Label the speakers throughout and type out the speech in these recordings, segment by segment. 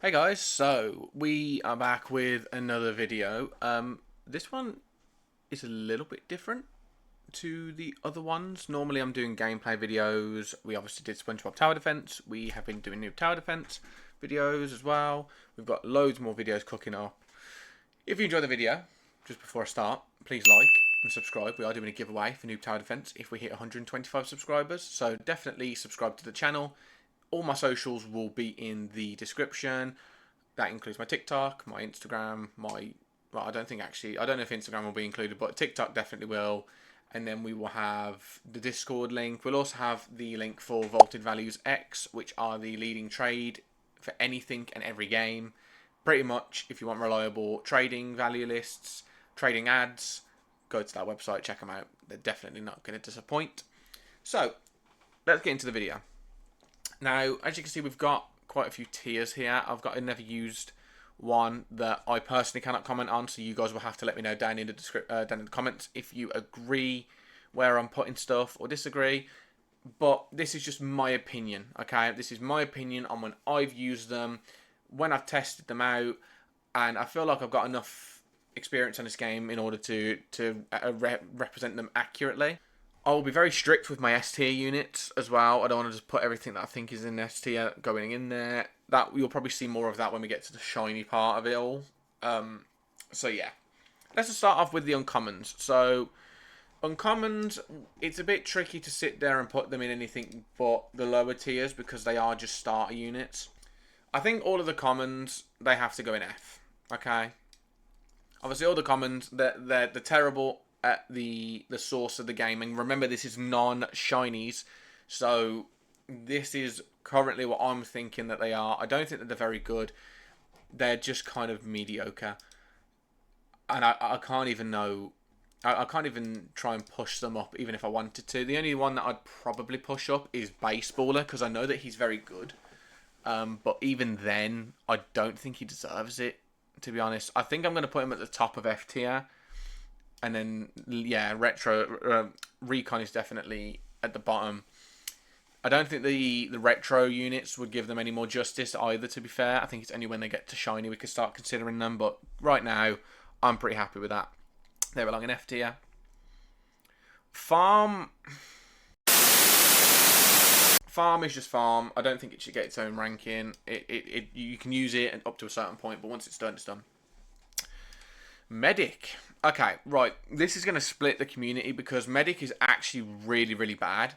Speaker 1: Hey guys, so we are back with another video. This one is a little bit different to the other ones. Normally I'm doing gameplay videos. We obviously did SpongeBob Tower Defense. We have been doing new Tower Defense videos as well. We've got loads more videos cooking up. If you enjoy the video, just before I start, please like and subscribe. We are doing a giveaway for Noob Tower Defense if we hit 125 subscribers. So definitely subscribe to the channel. All my socials will be in the description. That includes my TikTok, my Instagram, well, I don't know if Instagram will be included, but TikTok definitely will. And then we will have the Discord link. We'll also have the link for Vaulted Values X, which are the leading trade for anything and every game. Pretty much, if you want reliable trading value lists, trading ads, go to that website, check them out. They're definitely not going to disappoint. So, let's get into the video. Now, as you can see, we've got quite a few tiers here. I've got a never used one that I personally cannot comment on, so you guys will have to let me know down in the comments if you agree where I'm putting stuff or disagree. But this is just my opinion, okay? This is my opinion on when I've used them, when I've tested them out, and I feel like I've got enough experience on this game in order to represent them accurately. I will be very strict with my S tier units as well. I don't want to just put everything that I think is in S tier going in there. That you'll probably see more of that when we get to the shiny part of it all. So yeah, let's just start off with the uncommons. So uncommons, it's a bit tricky to sit there and put them in anything but the lower tiers because they are just starter units. I think all of the commons, they have to go in F. Okay. Obviously, all the commons, they're terrible at the source of the game, and remember, this is non-shinies, so this is currently what I'm thinking that they are. I don't think that they're very good. They're just kind of mediocre, and I can't even know. I can't even try and push them up, even if I wanted to. The only one that I'd probably push up is Baseballer, because I know that he's very good. But even then, I don't think he deserves it, to be honest. I think I'm going to put him at the top of F tier. And then, yeah, Recon is definitely at the bottom. I don't think the retro units would give them any more justice either, to be fair. I think it's only when they get to shiny we could start considering them. But right now, I'm pretty happy with that. They belong in F tier. Farm is just farm. I don't think it should get its own ranking. You can use it up to a certain point, but once it's done, it's done. Medic. Okay, right. This is going to split the community because Medic is actually really, really bad.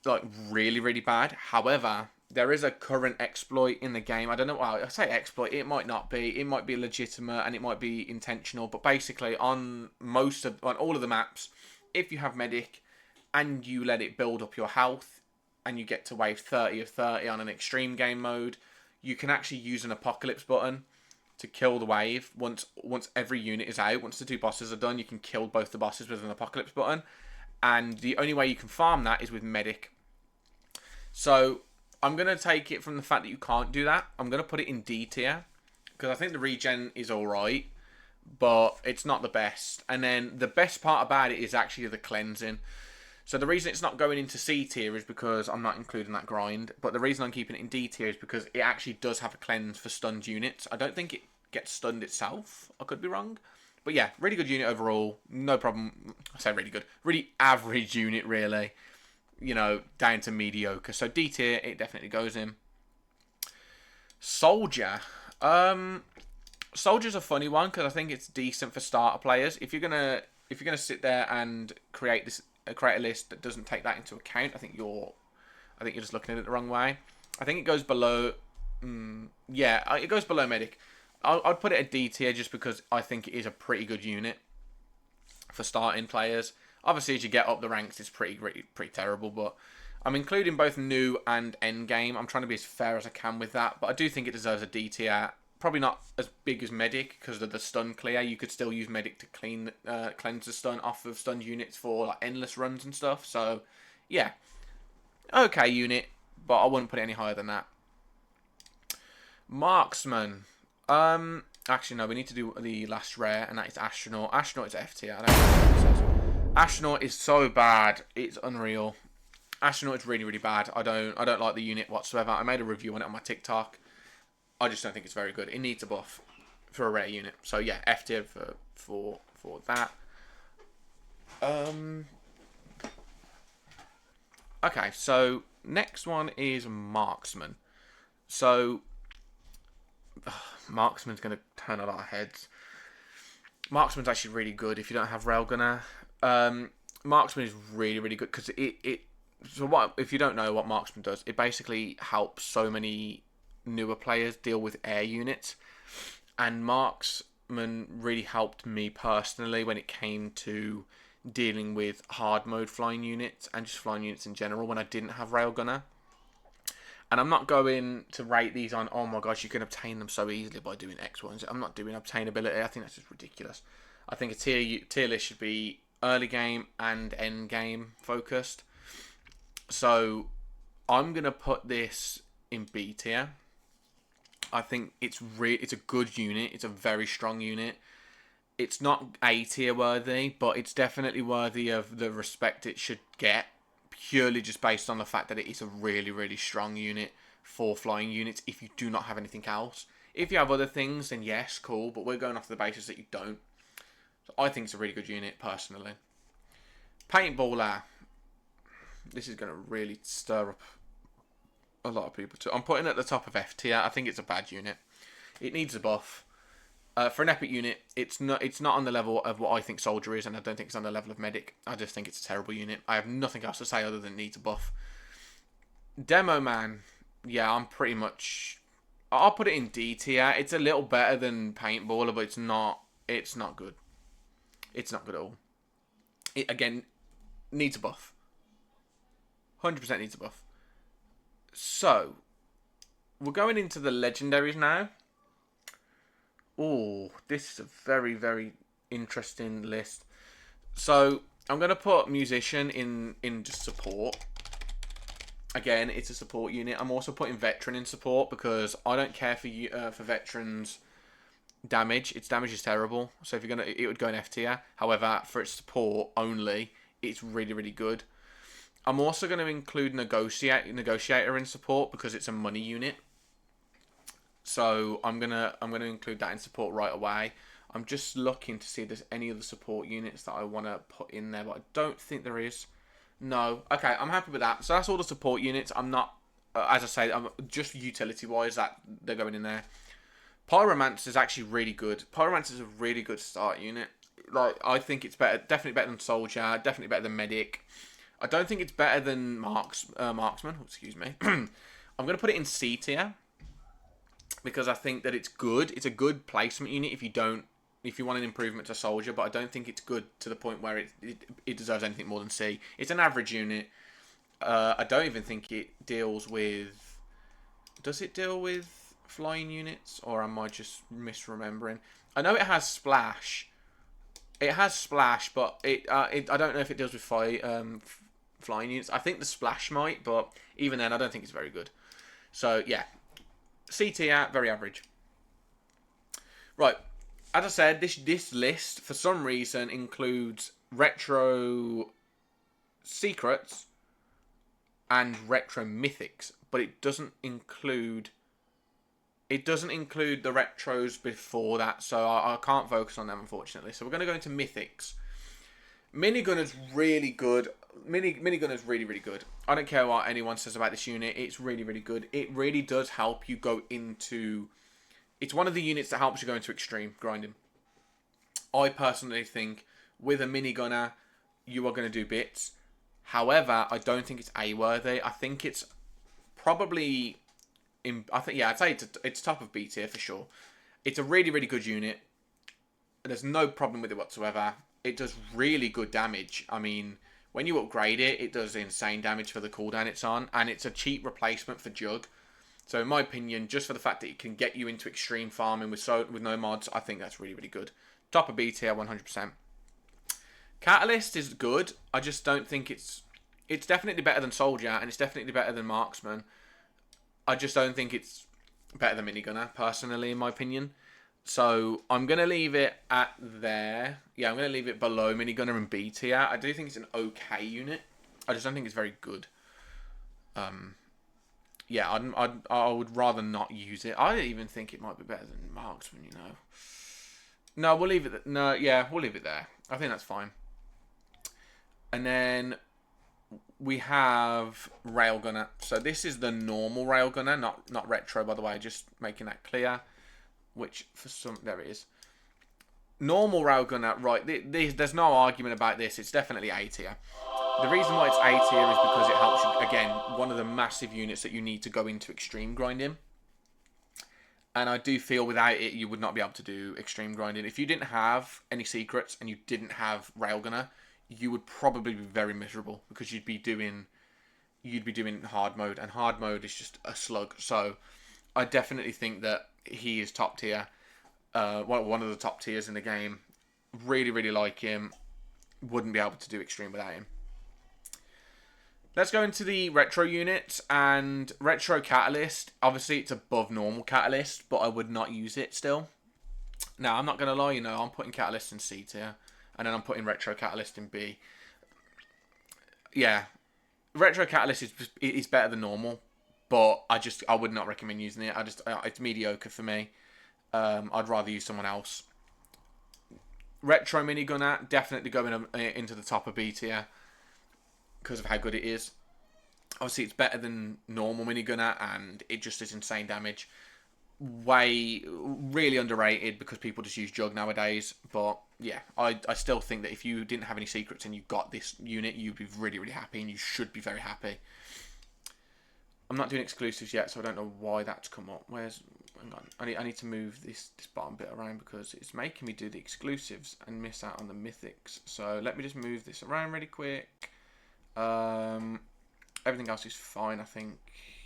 Speaker 1: Like, really, really bad. However, there is a current exploit in the game. I don't know. Well, I say exploit. It might not be. It might be legitimate and it might be intentional. But basically, on all of the maps, if you have Medic and you let it build up your health and you get to wave 30 of 30 on an extreme game mode, you can actually use an apocalypse button to kill the wave. Once every unit is out, once the two bosses are done, you can kill both the bosses with an apocalypse button. And the only way you can farm that is with Medic. So I'm going to take it from the fact that you can't do that. I'm going to put it in D tier because I think the regen is alright, but it's not the best. And then the best part about it is actually the cleansing. So the reason it's not going into C tier is because I'm not including that grind. But the reason I'm keeping it in D tier is because it actually does have a cleanse for stunned units. I don't think it gets stunned itself. I could be wrong. But yeah, really good unit overall. No problem. I say really good. Really average unit, really. You know, down to mediocre. So D tier, it definitely goes in. Soldier. Soldier's a funny one because I think it's decent for starter players. If you're gonna sit there and create a list that doesn't take that into account, I think you're just looking at it the wrong way. I think it goes below. Yeah, it goes below Medic. I'd put it at D tier just because I think it is a pretty good unit for starting players. Obviously, as you get up the ranks, it's pretty terrible. But I'm including both new and end game. I'm trying to be as fair as I can with that. But I do think it deserves a D tier. Probably not as big as Medic because of the stun clear. You could still use Medic to cleanse the stun off of stunned units for like endless runs and stuff. So, yeah. Okay unit, but I wouldn't put it any higher than that. Marksman. Actually, no, we need to do the last rare, and that is Astronaut. Astronaut is F tier. I don't know what it says. Astronaut is so bad. It's unreal. Astronaut is really, really bad. I don't like the unit whatsoever. I made a review on it on my TikTok. I just don't think it's very good. It needs a buff for a rare unit. So yeah, F tier for that. Okay, so next one is Marksman. So Marksman's going to turn a lot of heads. Marksman's actually really good if you don't have Railgunner. Marksman is really, really good because so what if you don't know what Marksman does? It basically helps so many newer players deal with air units, and Marksman really helped me personally when it came to dealing with hard mode flying units and just flying units in general when I didn't have Railgunner. And I'm not going to rate these on, oh my gosh, you can obtain them so easily by doing X, Y, and Z. I'm not doing obtainability. I think that's just ridiculous. I think a tier list should be early game and end game focused. So I'm going to put this in B tier. I think it's a good unit. It's a very strong unit. It's not A tier worthy, but it's definitely worthy of the respect it should get, purely just based on the fact that it is a really, really strong unit for flying units if you do not have anything else. If you have other things, then yes, cool, but we're going off the basis that you don't. So I think it's a really good unit, personally. Paintballer. This is going to really stir up a lot of people too. I'm putting it at the top of F tier. I think it's a bad unit. It needs a buff. For an epic unit, it's not on the level of what I think Soldier is, and I don't think it's on the level of Medic. I just think it's a terrible unit. I have nothing else to say other than it needs a buff. Demo Man, yeah, I'm pretty much... I'll put it in D tier. It's a little better than Paintballer, but it's not good. It's not good at all. It, again, needs a buff. 100% needs a buff. So, we're going into the legendaries now. Oh, this is a very, very interesting list. So, I'm going to put Musician in just support. Again, it's a support unit. I'm also putting Veteran in support because I don't care for Veterans' damage. Its damage is terrible. So, if you're gonna, it would go in F tier. However, for its support only, it's really, really good. I'm also going to include Negotiator in support because it's a money unit. So I'm gonna include that in support right away. I'm just looking to see if there's any other support units that I want to put in there, but I don't think there is. No. Okay, I'm happy with that. So that's all the support units. I'm not, as I say, I'm just utility-wise that they're going in there. Pyromancer is actually really good. Pyromancer is a really good start unit. Like, I think it's better, definitely better than Soldier, definitely better than Medic. I don't think it's better than Marksman. Excuse me. I'm gonna put it in C tier, because I think that it's good. It's a good placement unit if you want an improvement to Soldier, but I don't think it's good to the point where it deserves anything more than C. It's an average unit. I don't even think it deals with... Does it deal with flying units, or am I just misremembering? I know it has Splash. It has Splash, but I don't know if it deals with flying units. I think the Splash might, but even then, I don't think it's very good. So, yeah. C tier, very average. Right, as I said, this list for some reason includes retro secrets and retro mythics, but it doesn't include the retros before that, so I can't focus on them, unfortunately. So we're going to go into mythics. Minigunner's really good. Minigunner's really, really good. I don't care what anyone says about this unit. It's really, really good. It really does help you go into... It's one of the units that helps you go into extreme grinding. I personally think with a minigunner, you are going to do bits. However, I don't think it's A-worthy. I think it's probably... I'd say it's top of B tier for sure. It's a really, really good unit. There's no problem with it whatsoever. It does really good damage. I mean, when you upgrade it, it does insane damage for the cooldown it's on, and it's a cheap replacement for Jug. So in my opinion, just for the fact that it can get you into extreme farming with no mods, I think that's really, really good. Top of B tier, 100%. Catalyst is good. I just don't think it's definitely better than Soldier, and it's definitely better than Marksman. I just don't think it's better than Minigunner, personally, in my opinion. So I'm going to leave it at there. Yeah, I'm going to leave it below Minigunner and B tier. I do think it's an okay unit. I just don't think it's very good. yeah, I would rather not use it. I even think it might be better than marksman. No, we'll leave it. No, yeah, we'll leave it there. I think that's fine. And then we have railgunner. So this is the normal railgunner, not retro, by the way. Just making that clear. Which for some there it is. Normal railgunner, right? There's no argument about this. It's definitely A tier. The reason why it's A tier is because it helps you, again, one of the massive units that you need to go into extreme grinding. And I do feel without it, you would not be able to do extreme grinding. If you didn't have any secrets and you didn't have railgunner, you would probably be very miserable because you'd be doing hard mode, and hard mode is just a slug. So I definitely think that he is top tier. One of the top tiers in the game. Really, really like him. Wouldn't be able to do extreme without him. Let's go into the retro units, and retro catalyst. Obviously, it's above normal catalyst, but I would not use it still. Now, I'm not going to lie, I'm putting catalyst in C tier, and then I'm putting retro catalyst in B. Yeah, retro catalyst is better than normal, but I would not recommend using it. It's mediocre for me. I'd rather use someone else. Retro minigunner, definitely going into the top of B tier because of how good it is. Obviously, it's better than normal minigunner, and it just is insane damage. Really underrated because people just use Jug nowadays. But yeah, I still think that if you didn't have any secrets and you got this unit, you'd be really, really happy, and you should be very happy. I'm not doing exclusives yet, so I don't know why that's come up. Hang on. I need to move this bottom bit around because it's making me do the exclusives and miss out on the mythics. So let me just move this around really quick. Everything else is fine, I think.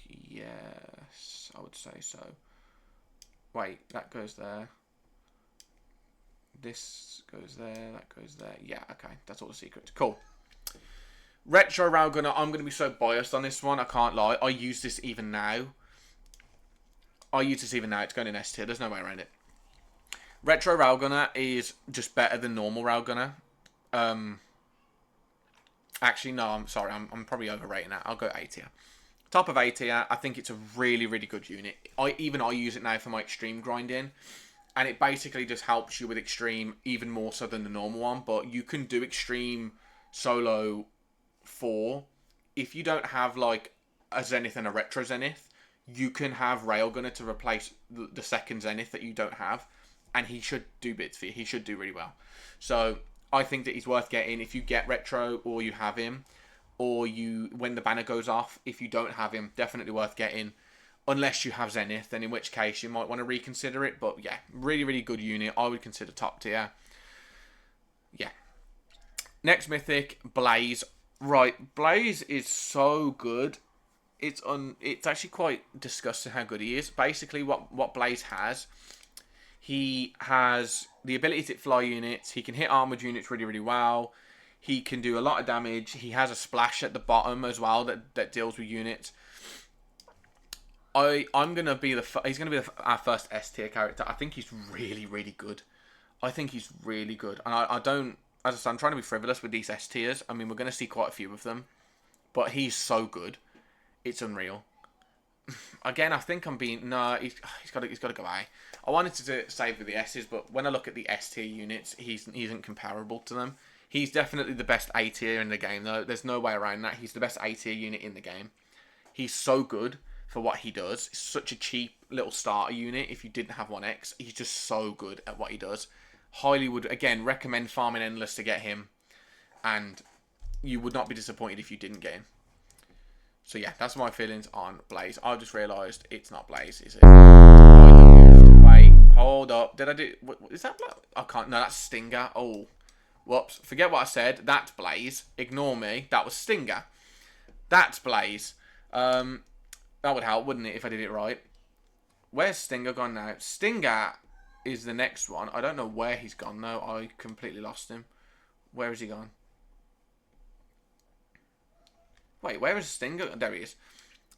Speaker 1: Yes, I would say so. Wait, that goes there. This goes there. That goes there. Yeah, okay. That's all the secrets. Cool. Retro Railgunner, I'm going to be so biased on this one. I can't lie. I use this even now. It's going in S tier. There's no way around it. Retro Railgunner is just better than normal Railgunner. Actually, no, I'm sorry. I'm probably overrating that. I'll go A tier. Top of A tier, I think it's a really, really good unit. I use it now for my extreme grinding. And it basically just helps you with extreme even more so than the normal one. But you can do extreme solo 4. If you don't have like a Zenith and a Retro Zenith, you can have Railgunner to replace the second Zenith that you don't have. And he should do bits for you. He should do really well. So I think that he's worth getting if you get Retro or you have him. Or when the banner goes off, if you don't have him, definitely worth getting. Unless you have Zenith, then in which case you might want to reconsider it. But yeah, really, really good unit. I would consider top tier. Yeah. Next mythic, Blaze. Right, Blaze is so good. It's actually quite disgusting how good he is. Basically, what Blaze has, he has the ability to fly units. He can hit armored units really, really well. He can do a lot of damage. He has a splash at the bottom as well that deals with units. I'm gonna be he's gonna be our first S tier character. I think he's really, really good. I think he's really good, and I don't. As I said, I'm trying to be frivolous with these S tiers. I mean, we're gonna see quite a few of them, but he's so good, it's unreal. Again, I think I'm being he's got to go A. I wanted to save with the S's, but when I look at the S tier units, he isn't comparable to them. He's definitely the best A tier in the game, though. There's no way around that. He's the best A tier unit in the game. He's so good for what he does. It's such a cheap little starter unit. If you didn't have 1X, he's just so good at what he does. Highly would, again, recommend farming Endless to get him. And you would not be disappointed if you didn't get him. So yeah, that's my feelings on Blaze. I just realised it's not Blaze, is it? Wait, hold up. Did I do... Is that Blaze? I can't... No, that's Stinger. Oh. Whoops. Forget what I said. That's Blaze. Ignore me. That was Stinger. That's Blaze. That would help, wouldn't it, if I did it right? Where's Stinger gone now? Stinger is the next one. I don't know where he's gone, though. I completely lost him. Where has he gone? Wait, where is Stinger? There he is.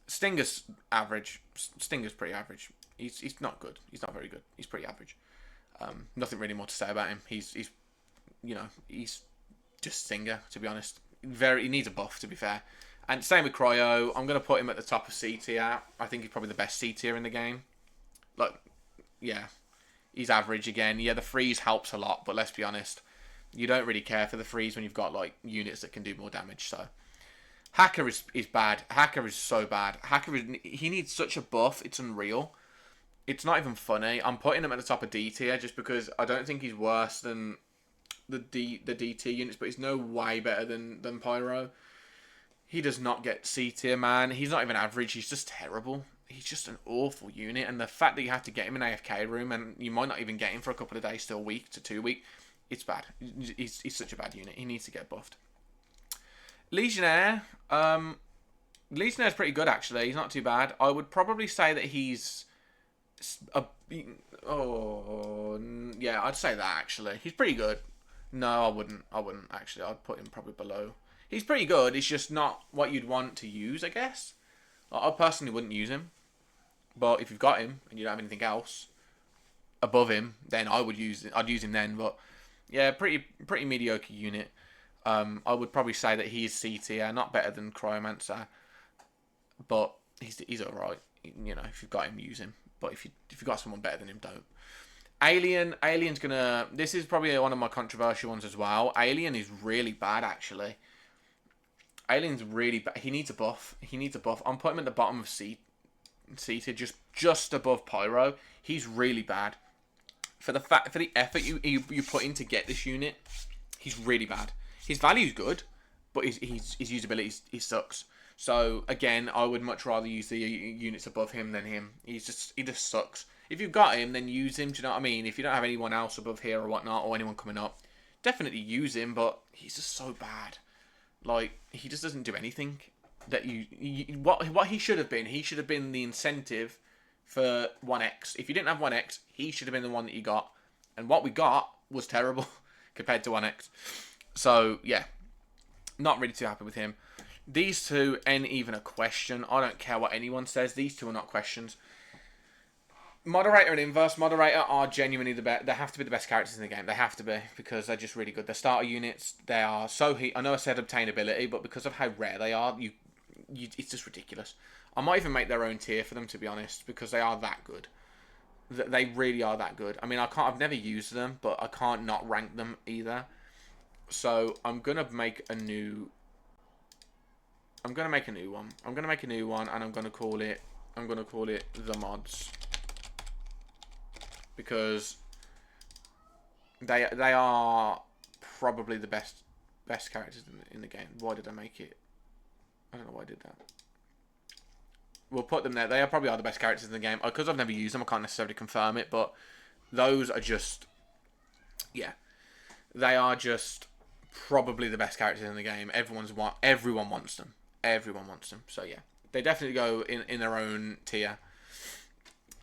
Speaker 1: Stinger's average. Stinger's pretty average. He's not good. He's not very good. He's pretty average. Nothing really more to say about him. He's just Stinger, to be honest. He needs a buff, to be fair. And same with Cryo. I'm going to put him at the top of C tier. I think he's probably the best C tier in the game. Like, yeah. He's average again. Yeah, the freeze helps a lot, but let's be honest. You don't really care for the freeze when you've got, like, units that can do more damage, so. Hacker is bad. Hacker is so bad. He needs such a buff, it's unreal. It's not even funny. I'm putting him at the top of D tier just because I don't think he's worse than the D tier units, but he's no way better than Pyro. He does not get C tier, man. He's not even average. He's just terrible. He's just an awful unit. And the fact that you have to get him in AFK room and you might not even get him for a couple of days to a week to 2 weeks, it's bad. He's such a bad unit. He needs to get buffed. Legionnaire. Legionnaire's pretty good, actually. He's not too bad. I would probably say that he's... yeah, I'd say that, actually. He's pretty good. No, I wouldn't, actually. I'd put him probably below. He's pretty good. It's just not what you'd want to use, I guess. I personally wouldn't use him. But if you've got him and you don't have anything else above him, then I'd use him then. But yeah, pretty mediocre unit. I would probably say that he is C tier, not better than Cryomancer. But he's alright. You know, if you've got him, use him. But if you've got someone better than him, don't. Alien's gonna... This is probably one of my controversial ones as well. Alien is really bad, actually. Alien's really bad. He needs a buff. I'm putting him at the bottom of C tier, just above Pyro. He's really bad. For the effort you put in to get this unit, he's really bad. His value's good, but his usability he sucks. So again, I would much rather use the units above him than him. He just sucks. If you've got him, then use him. Do you know what I mean? If you don't have anyone else above here or whatnot, or anyone coming up, definitely use him. But he's just so bad. Like, he just doesn't do anything that what he should have been. He should have been the incentive for 1x. If you didn't have 1x, he should have been the one that you got. And what we got was terrible compared to 1x. So, yeah. Not really too happy with him. These two ain't even a question. I don't care what anyone says. These two are not questions. Moderator and Inverse Moderator are genuinely the best. They have to be the best characters in the game. They have to be, because they're just really good. They're starter units. They are so... I know I said obtainability, but because of how rare they are, it's just ridiculous. I might even make their own tier for them, to be honest, because they are that good. They really are that good. I mean, I've never used them, but I can't not rank them either. So I'm gonna make a new one. I'm gonna make a new one, and I'm gonna call it the mods, because they are probably the best characters in the game. Why did I make it? I don't know why I did that. We'll put them there. They probably are the best characters in the game. Because I've never used them, I can't necessarily confirm it, but those are just... Yeah. They are just probably the best characters in the game. Everyone wants them. Everyone wants them. So, yeah. They definitely go in their own tier.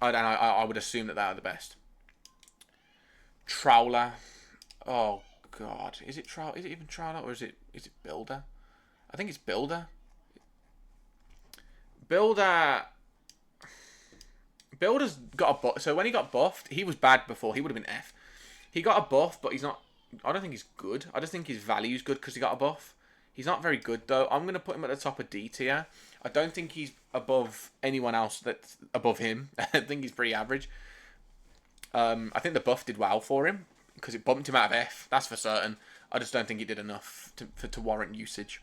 Speaker 1: I would assume that they are the best. Trawler. Oh, God. Is it even Trawler, or is it Builder? I think it's Builder. Builder's got a buff. So when he got buffed, he was bad before. He would have been F. He got a buff, but he's not... I don't think he's good. I just think his value's good because he got a buff. He's not very good, though. I'm going to put him at the top of D tier. I don't think he's above anyone else that's above him. I think he's pretty average. I think the buff did well for him because it bumped him out of F. That's for certain. I just don't think it did enough to warrant usage.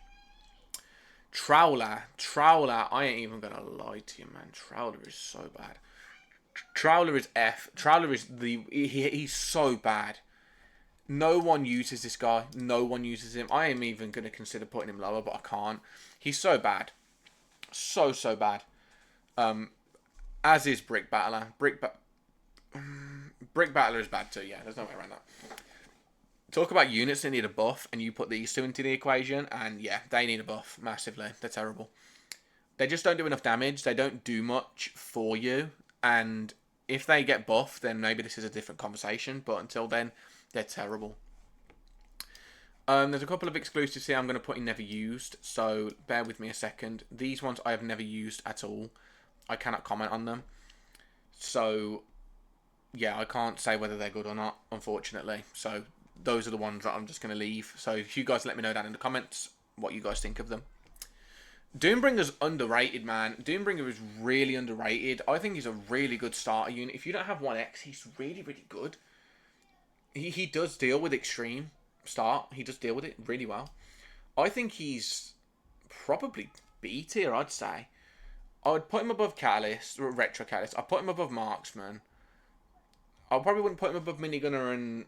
Speaker 1: Trawler, I ain't even gonna lie to you, man. Trawler is so bad. Trawler is F. Trawler is he's so bad. No one uses this guy. No one uses him. I am even gonna consider putting him lower, but I can't. He's so bad. So bad. As is Brick Battler. Brick Battler is bad too, yeah. There's no way around that. Talk about units that need a buff, and you put these two into the equation, and yeah, they need a buff massively. They're terrible. They just don't do enough damage. They don't do much for you, and if they get buffed, then maybe this is a different conversation, but until then, they're terrible. There's a couple of exclusives here I'm going to put in never used, so bear with me a second. These ones I have never used at all. I cannot comment on them. So, yeah, I can't say whether they're good or not, unfortunately. So, those are the ones that I'm just going to leave. So if you guys let me know down in the comments what you guys think of them. Doombringer's underrated, man. Doombringer is really underrated. I think he's a really good starter unit. If you don't have 1x, he's really, really good. He does deal with extreme start. He does deal with it really well. I think he's probably B tier, I'd say. I would put him above Catalyst, or Retro Catalyst. I'd put him above Marksman. I probably wouldn't put him above Minigunner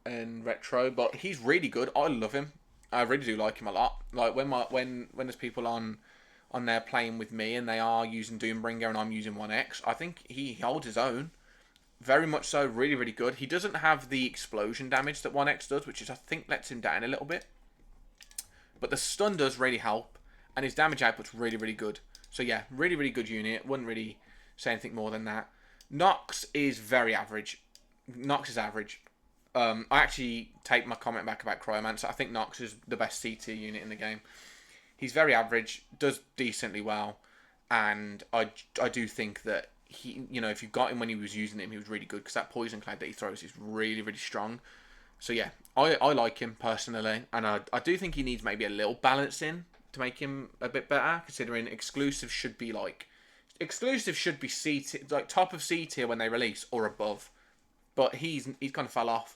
Speaker 1: and Retro, but he's really good. I love him. I really do like him a lot. Like when there's people on there playing with me and they are using Doombringer and I'm using 1x, I think he holds his own. Very much so, really, really good. He doesn't have the explosion damage that 1x does, which is, I think, lets him down a little bit. But the stun does really help, and his damage output's really, really good. So yeah, really, really good unit. Wouldn't really say anything more than that. Nox is very average. Nox is average. I actually take my comment back about Cryomancer. I think Nox is the best C tier unit in the game. He's very average, does decently well, and I do think that he, if you got him when he was using him, he was really good because that poison cloud that he throws is really, really strong. So yeah, I like him personally, and I do think he needs maybe a little balance in to make him a bit better, considering exclusives should be C tier, like top of C tier when they release or above. But he's kind of fell off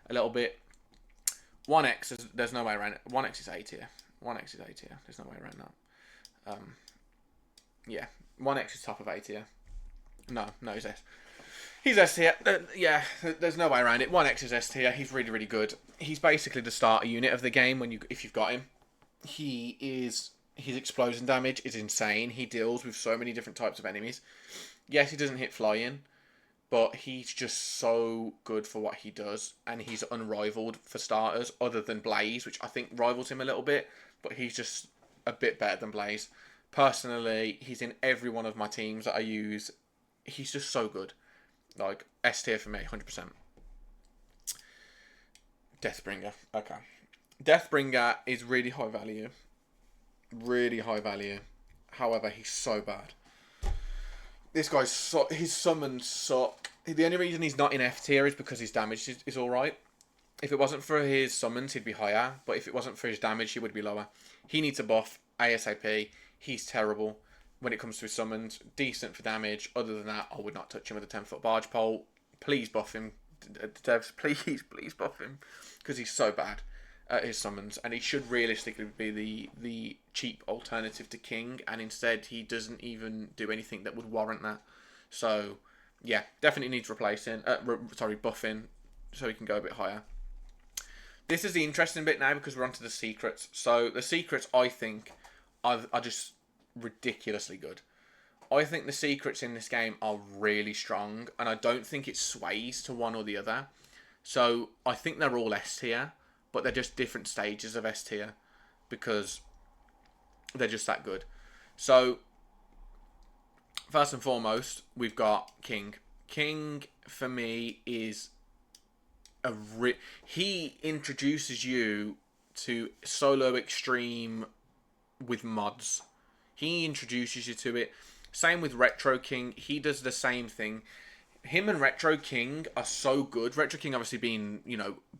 Speaker 1: a little bit. 1x, there's no way around it. 1x is A tier. 1x is A tier. There's no way around that. Yeah, 1x is top of A tier. No, he's S. He's S tier. Yeah, there's no way around it. 1x is S tier. He's really, really good. He's basically the starter unit of the game if you've got him. His explosion damage is insane. He deals with so many different types of enemies. Yes, he doesn't hit flying, but he's just so good for what he does, and he's unrivaled for starters, other than Blaze, which I think rivals him a little bit, but he's just a bit better than Blaze. Personally, he's in every one of my teams that I use. He's just so good. Like, S tier for me, 100%. Deathbringer. Okay. Deathbringer is really high value. Really high value. However, he's so bad. This guy's his summons suck. The only reason he's not in F tier is because his damage is alright. If it wasn't for his summons, he'd be higher. But if it wasn't for his damage, he would be lower. He needs a buff ASAP. He's terrible when it comes to his summons. Decent for damage. Other than that, I would not touch him with a 10-foot barge pole. Please buff him. Devs, please buff him. Because he's so bad at his summons. And he should realistically be the cheap alternative to King. And instead, he doesn't even do anything that would warrant that. So, yeah, definitely needs replacing. Buffing. So he can go a bit higher. This is the interesting bit now because we're onto the secrets. So, the secrets, I think, are just ridiculously good. I think the secrets in this game are really strong, and I don't think it sways to one or the other. So I think they're all S tier, but they're just different stages of S tier because they're just that good. So first and foremost, we've got King. King for me is he introduces you to solo extreme with mods. He introduces you to it. Same with Retro King. He does the same thing. Him and Retro King are so good. Retro King obviously being,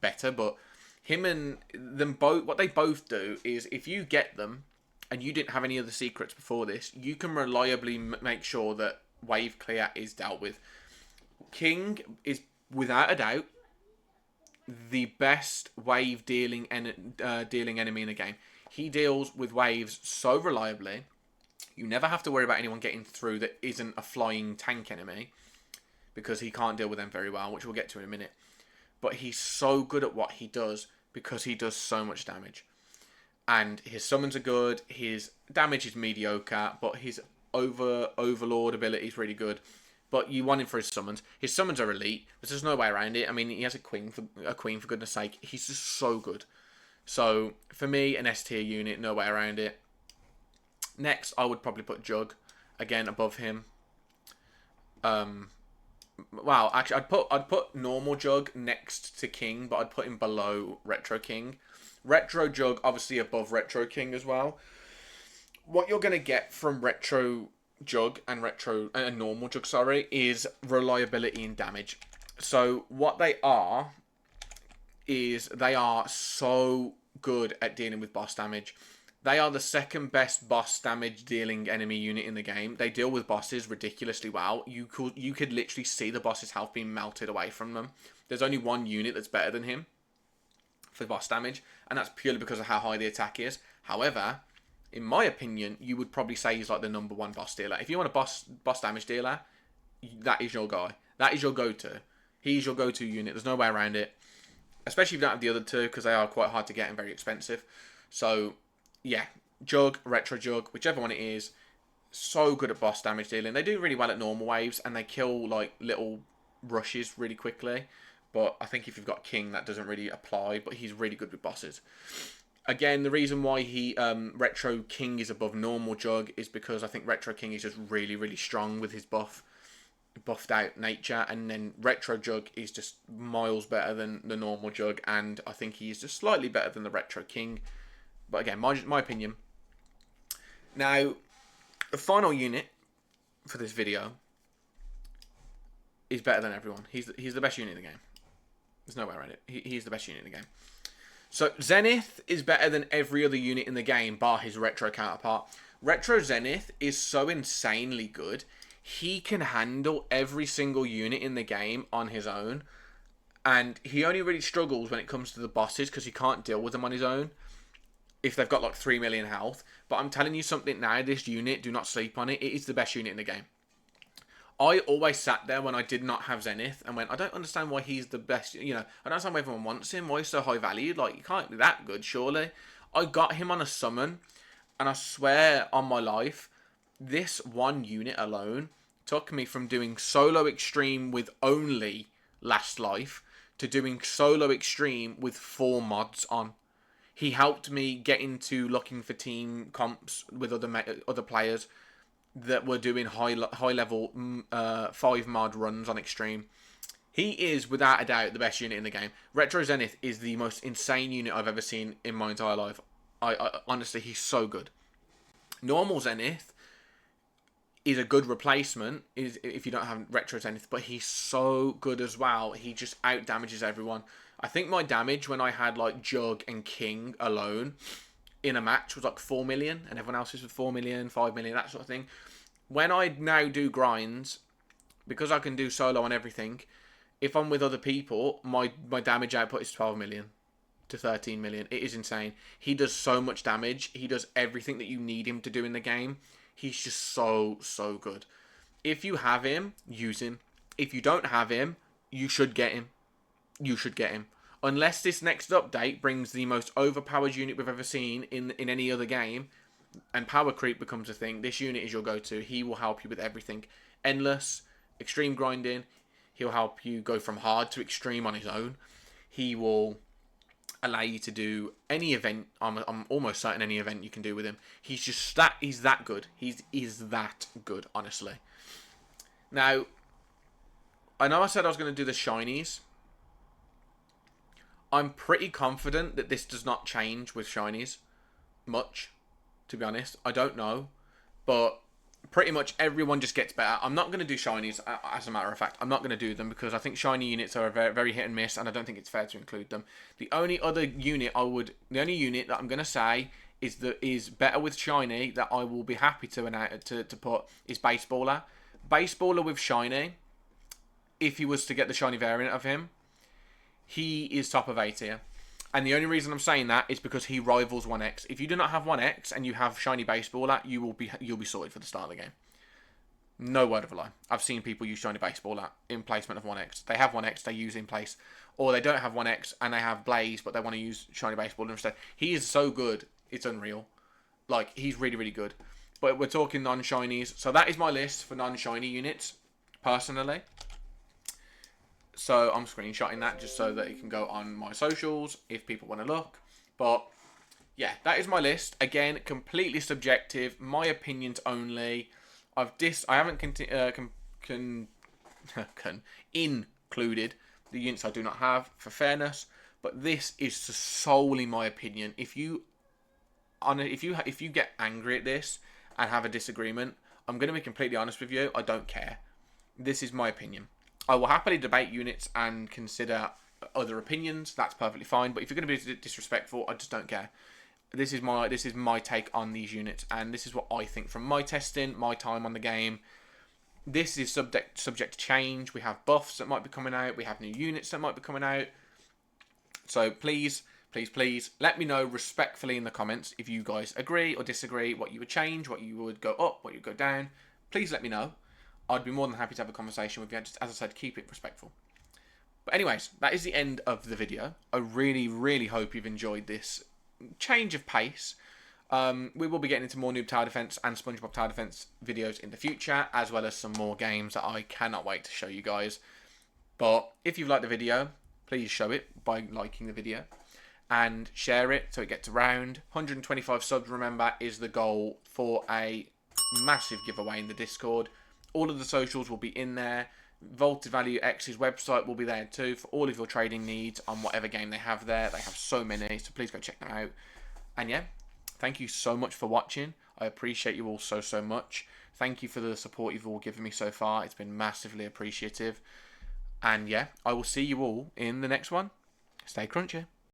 Speaker 1: better, but him and them both, what they both do is if you get them and you didn't have any other secrets before this, you can reliably make sure that wave clear is dealt with. King is, without a doubt, the best wave dealing enemy in the game. He deals with waves so reliably. You never have to worry about anyone getting through that isn't a flying tank enemy because he can't deal with them very well, which we'll get to in a minute. But he's so good at what he does because he does so much damage. And his summons are good, his damage is mediocre, but his overlord ability is really good. But you want him for his summons. His summons are elite. There's just no way around it. I mean, he has a queen for goodness sake. He's just so good. So for me, an S tier unit, no way around it. Next, I would probably put Jug again above him. Well, actually, I'd put normal Jug next to King, but I'd put him below Retro King. Retro Jug obviously above Retro King as well. What you're gonna get from Retro Jug and normal Jug, is reliability and damage. So what they are is they are so good at dealing with boss damage. They are the second best boss damage dealing enemy unit in the game. They deal with bosses ridiculously well. You could literally see the boss's health being melted away from them. There's only one unit that's better than him for boss damage, and that's purely because of how high the attack is. However, in my opinion, you would probably say he's like the number one boss dealer. If you want a boss damage dealer, that is your guy. That is your go-to. He's your go-to unit. There's no way around it. Especially if you don't have the other two, because they are quite hard to get and very expensive. So, yeah, Jug, Retro Jug, whichever one it is, so good at boss damage dealing. They do really well at normal waves, and they kill like little rushes really quickly. But I think if you've got King, that doesn't really apply. But he's really good with bosses. Again, the reason why he Retro King is above normal Jug is because I think Retro King is just really, really strong with his buffed out nature, and then Retro Jug is just miles better than the normal Jug, and I think he's just slightly better than the Retro King. But again, my opinion. Now, the final unit for this video is better than everyone. He's the best unit in the game. There's no way around it. He's the best unit in the game. So, Zenith is better than every other unit in the game, bar his Retro counterpart. Retro Zenith is so insanely good. He can handle every single unit in the game on his own. And he only really struggles when it comes to the bosses, because he can't deal with them on his own if they've got like 3 million health. But I'm telling you something now, this unit, do not sleep on it. It is the best unit in the game. I always sat there when I did not have Zenith and went, I don't understand why he's the best. I don't understand why everyone wants him. Why he's so high valued? Like, he can't be that good, surely. I got him on a summon, and I swear on my life, this one unit alone took me from doing solo extreme with only Last Life to doing solo extreme with 4 mods on. He helped me get into looking for team comps with other players that were doing high level 5 mod runs on extreme. He is without a doubt the best unit in the game. Retro Zenith is the most insane unit I've ever seen in my entire life. I honestly, he's so good. Normal Zenith is a good replacement if you don't have Retro Zenith, but he's so good as well. He just out damages everyone. I think my damage when I had like Jug and King alone in a match was like 4 million, and everyone else is with 4 million, 5 million, that sort of thing. When I now do grinds, because I can do solo on everything, if I'm with other people, my damage output is 12 million to 13 million. It is insane. He does so much damage. He does everything that you need him to do in the game. He's just so good. If you have him, use him. If you don't have him, you should get him. You should get him. Unless this next update brings the most overpowered unit we've ever seen in any other game, and power creep becomes a thing, this unit is your go-to. He will help you with everything. Endless, extreme grinding. He'll help you go from hard to extreme on his own. He will allow you to do any event. I'm almost certain any event you can do with him. He's that good. He's that good, honestly. Now, I know I said I was going to do the shinies. I'm pretty confident that this does not change with shinies much, to be honest. I don't know, but pretty much everyone just gets better. I'm not going to do shinies, as a matter of fact. I'm not going to do them because I think shiny units are very, very hit and miss, and I don't think it's fair to include them. The only unit that I'm going to say is better with shiny that I will be happy to put is Baseballer. Baseballer with shiny, if he was to get the shiny variant of him, he is top of A tier. And the only reason I'm saying that is because he rivals 1x. If you do not have 1x and you have shiny Baseballer, you'll be sorted for the start of the game. No word of a lie. I've seen people use shiny Baseballer in placement of 1x. They have 1x, they use in place. Or they don't have 1x and they have Blaze, but they want to use shiny Baseballer instead. He is so good, it's unreal. Like, he's really, really good. But we're talking non-shinies. So that is my list for non-shiny units, personally. So I'm screenshotting that just so that it can go on my socials if people want to look. But yeah, that is my list. Again, completely subjective, my opinions only. I haven't included the units I do not have for fairness, but this is solely my opinion. If you get angry at this and have a disagreement, I'm going to be completely honest with you. I don't care. This is my opinion. I will happily debate units and consider other opinions. That's perfectly fine. But if you're going to be disrespectful, I just don't care. this is my take on these units, and this is what I think from my testing, my time on the game. This is subject to change. We have buffs that might be coming out. We have new units that might be coming out. So please, please, please let me know respectfully in the comments if you guys agree or disagree, what you would change, what you would go up, what you would go down. Please let me know. I'd be more than happy to have a conversation with you. Just, as I said, keep it respectful. But anyways, that is the end of the video. I really, really hope you've enjoyed this change of pace. We will be getting into more Noob Tower Defense and SpongeBob Tower Defense videos in the future, as well as some more games that I cannot wait to show you guys. But if you've liked the video, please show it by liking the video and share it so it gets around. 125 subs, remember, is the goal for a massive giveaway in the Discord. All of the socials will be in there. Volted Value X's website will be there too for all of your trading needs on whatever game they have there. They have so many, so please go check them out. And yeah, thank you so much for watching. I appreciate you all so, so much. Thank you for the support you've all given me so far. It's been massively appreciative. And yeah, I will see you all in the next one. Stay crunchy.